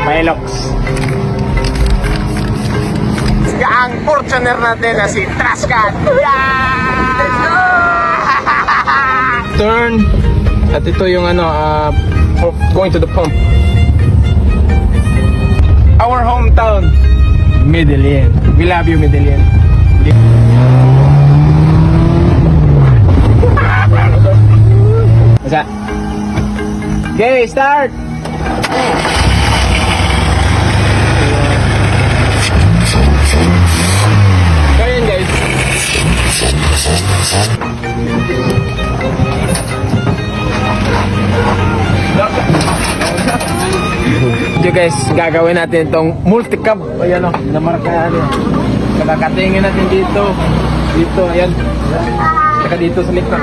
Hilux. Ang Fortuner natin na si Trashcan. Turn. At ito yung going to the pump. Our hometown, Medellin. We love you, Medellin. What's that? Okay, start! So yun guys. So guys, gagawin natin itong multi-cab. Ayan o, namarkahan yan. Kakakatingin natin dito. Dito, ayan. Saka dito sa likod.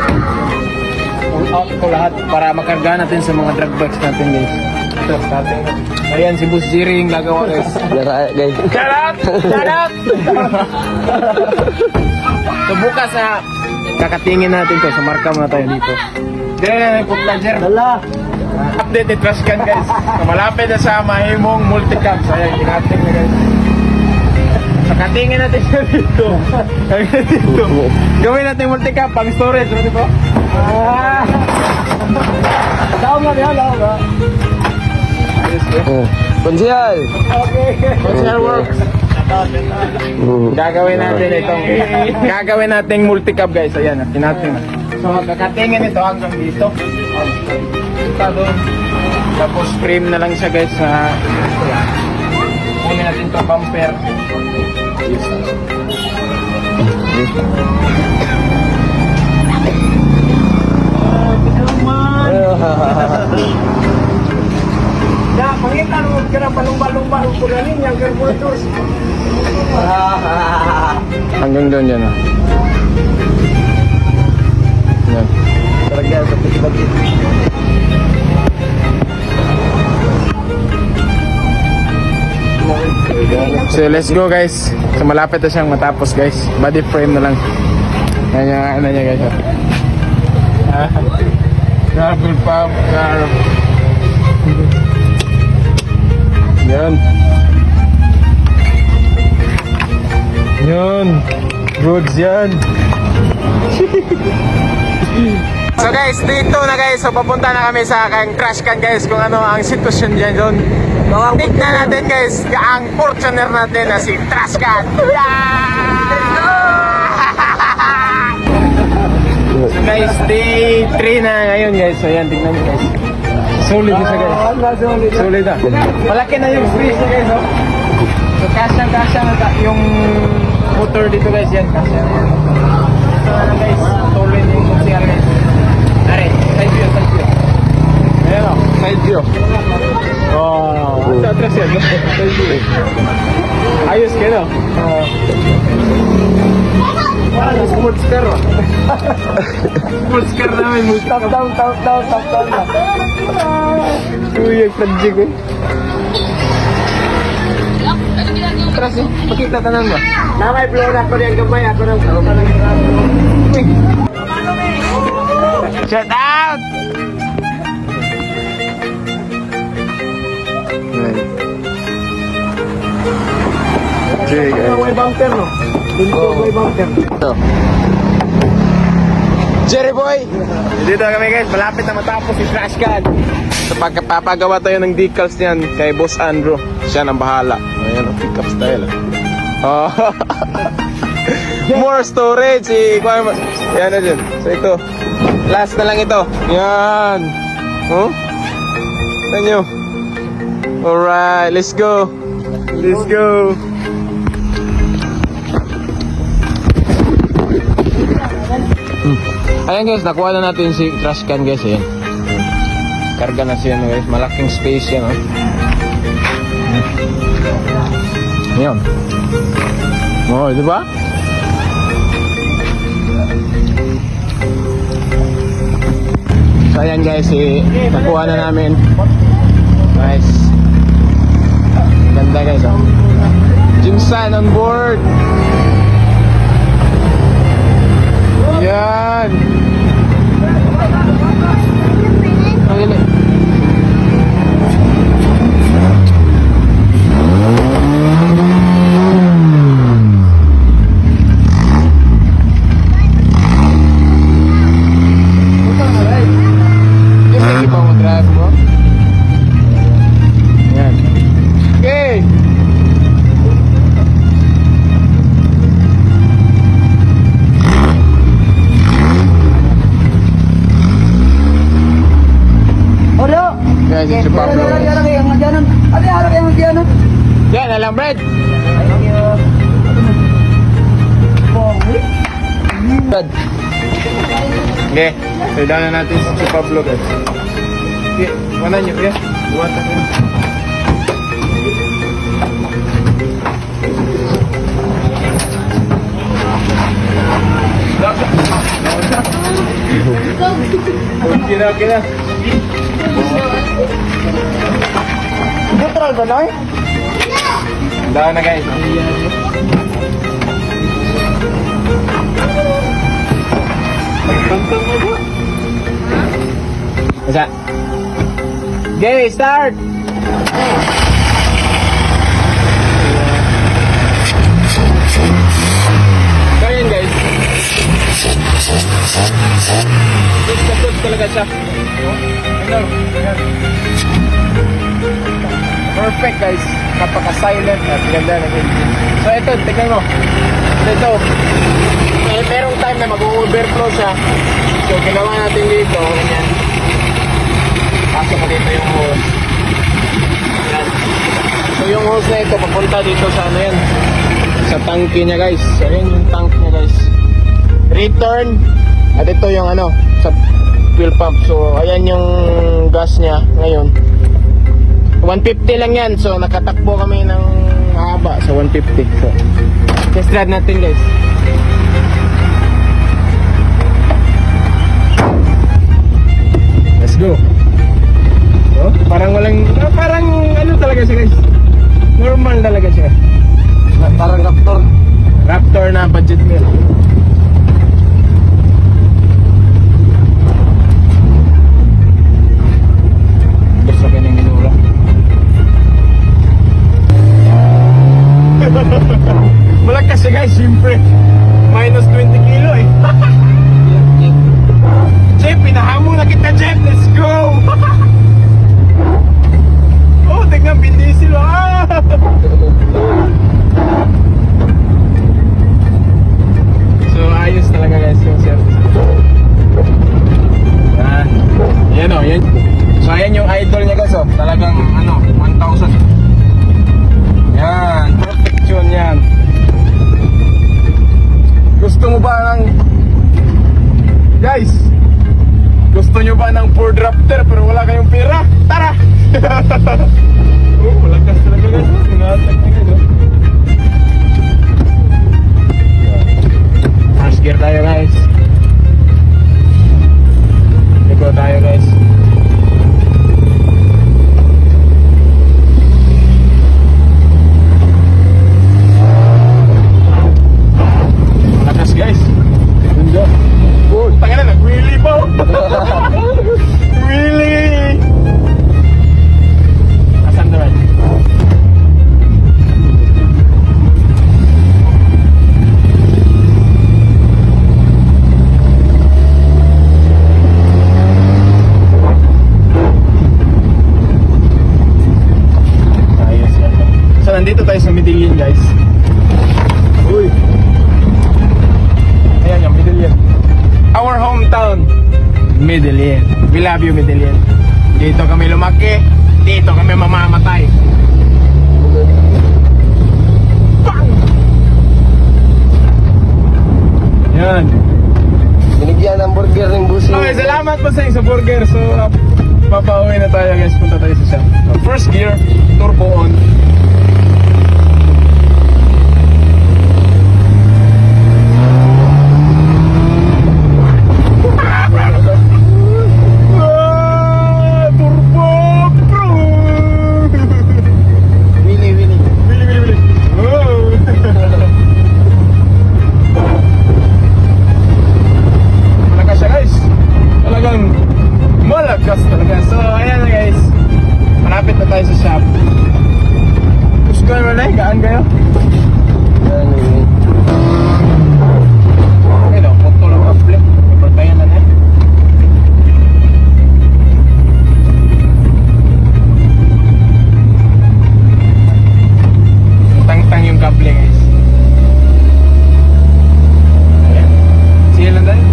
Pull out ko lahat para makarga natin sa mga drag bikes natin guys. Ito, natin. Ayan, si Boss Jerry yung gagawa guys. Guys. Shut up! Shut up! So bukas kakatingin natin to. So marka muna tayo dito. Then, putlager. Dala. Update ni Trashcan guys. So, malapit na sa mahimong multi-cab. So ayan, kinating na guys. So katingin natin siya dito. Dito. Gawin natin multi-cab pang storage. Ano dito? Daw nga diyan, daw nga. Konsyal. Okay. Social works. Gagawin nating multi-cab guys. Ayan, tinating. So kakatingin ito hanggang dito. Ito doon. Tapos frame na lang siya guys na kunin natin ito bumper. Yes. Ya, pangitan mo kira balong-balong ko galing yang carburetors. Hanggang doon yan ah. Yan. Talaga sa pagkibagit. So let's go guys. So malapit na siyang matapos guys. Body frame na lang. Yan yung ano niya guys. Double pump car. Yan. Yan. Goods yan. So guys, dito na guys. So papunta na kami sa kang Trashcan guys kung ano ang sitwasyon dyan doon. Tignan natin guys ang Fortuner natin na si Trashcan. So guys, day 3 na ngayon guys. So yan, tignan nyo guys. Solid siya guys. Solid na. Malaki na yung space niya guys. Oh. So kasya na yung motor dito guys. Yan, kasya na yan. Ito na guys. Solid yung CR guys. Are, side view. Ayan o, side view. Oh, atras yan. Side view. Ayos kayo no? Wow, sports car o. Sports car namin. Top down na. Uy, yung project eh. Atras eh, pakita tanan mo. Namay blow na ko yung gamay. Ako nang Shut out! may bumper no? Dito may bumper. Ito. Jerry boy! Dito kami guys, malapit na matapos si Trashcan. So pagkapapagawa tayo ng decals niyan kay Boss Andrew. Siya nang bahala. Ayan o, pick up style ah. Oh. More storage yan na dyan. So ito, last na lang ito. Yan. Oh? Tignan nyo. Alright, let's go. Let's go. Ayan guys, nakuha na natin si Trashcan guys. Ayan. Karga na siya guys. Malaking space yan. Oh. Ayan. Oh, di ba? So ayan guys, nakuha na namin. Nice. Ganda guys. Oh. Jimsan on board. Yan. Brad. Brad. Okay, so down na natin si Pablo guys. Okay, mana nyo, ya. Buwan na yun. Okay na, okay na. Neutral ba, Noy? Down na guys. Isa. Okay, start! So yun guys. Good talaga siya. Ano? Yan. Perfect guys. Napaka-silent at ganda ng engine. So ito, tignan mo. Ito. Merong time na mag-overflow siya. So ginawa natin dito. Ganyan. Pasok mo dito yung hose. Yan. So yung hose na ito, papunta dito sa ano yan. Sa tanki niya guys. So yan yung tank niya guys. Return. At ito yung ano, sa fuel pump. So ayan yung gas niya ngayon. 150 lang yan. So nakatakbo kami ng mahaba sa 150. So test drive natin guys. Let's go. Oh, parang walang, parang ano talaga siya guys. Normal talaga siya. Parang Raptor. Raptor na budget meal. Gusto ka ng ginura. Malakas siya guys, siyempre. Minus 20 kilo eh. Jeff, pinahamo na kita Jeff, let's go! Oh, tignan, Vin Diesel ah! So, ayos talaga guys yung service. Yan. Yan o, yan. So, ayan yung idol niya guys oh. Talagang, ano, 1,000. Yan, perfection yan. Gusto mo ba ng... Guys, gusto nyo ba ng Ford Raptor pero wala kayong pera? Tara! Oh, malakas talaga guys. Nangatag na guys. First gear tayo guys. Ligo tayo guys. Malakas guys. Ganda. Oh, tanga na, nag-wheelie pa oh. Wheelie! Asan na right? Ayos yan. So, nandito tayo sa Medellin guys. Uy! Ayan yung Medellin. Our hometown, Medellin. We love you, Medellin. Dito kami lumaki, dito kami mamamatay. Bang! Yan. Binigyan ng burger ng busing. Okay, salamat po sa sa burger. So, papauwi na tayo guys. Punta tayo sa shop. First gear, turbo on. Malakas talaga. So, ayan na guys. Malapit na tayo sa shop. Gusto ko naman eh. Gaan kayo? Okay no, punto lang ang flip. Ipertayan na eh. Tang-tang yung kable guys. Ayan. Sige lang tayo.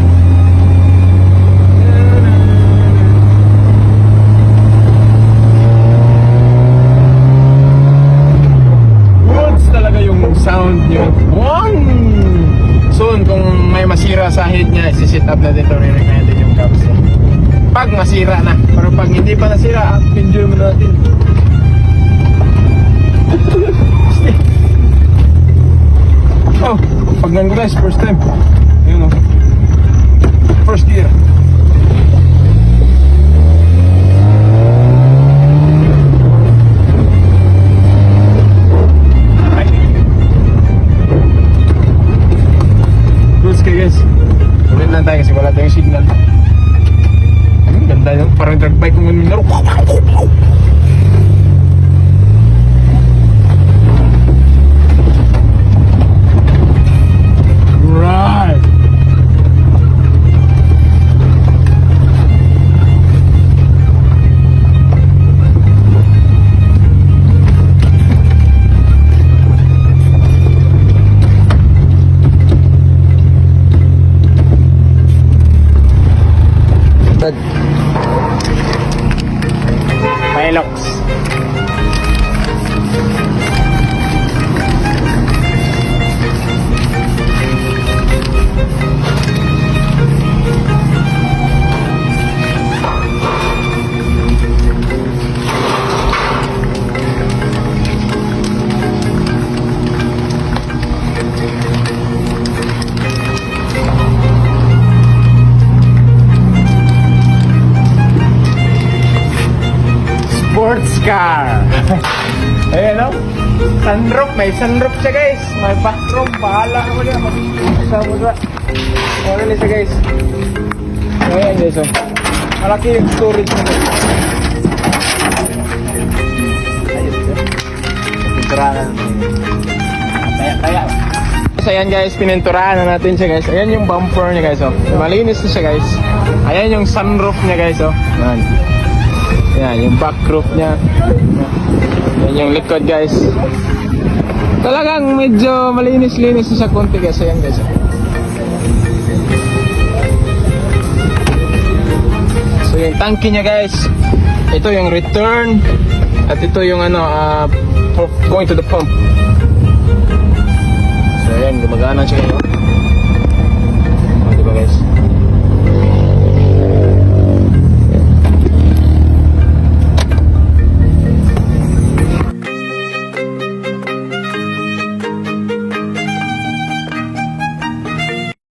mount yung soon kung may masira sa head niya, isi-set up natin ito, re-ring natin yung caps. Pag masira na, pero pag hindi pa nasira, enjoy mo natin. Oh, pag ko guys, first time. Yun o. First gear. Cruise kayo guys. Ulit lang tayo kasi wala tayong signal. Ganda yun. Parang drag bike kung minaro. Right. Hilux. Sports car. Ayan o. Sunroof. May sunroof siya guys. May bathroom. Bahala mo niya. Magsama sa. Wala siya guys. Ayan guys o. Malaki yung storage na guys. Ayun siya. Pinturahan. Kaya. So ayan guys, pininturahan na natin siya guys. Ayan yung bumper niya guys o. Malinis na siya guys. Ayan yung sunroof niya guys o. Ayan. Yan, yung back roof niya. Yan yung likod guys. Talagang medyo malinis-linis siya konti guys. Ayan guys. So yung tanky niya guys. Ito yung return. At ito yung for going to the pump. So ayan, gumagana siya.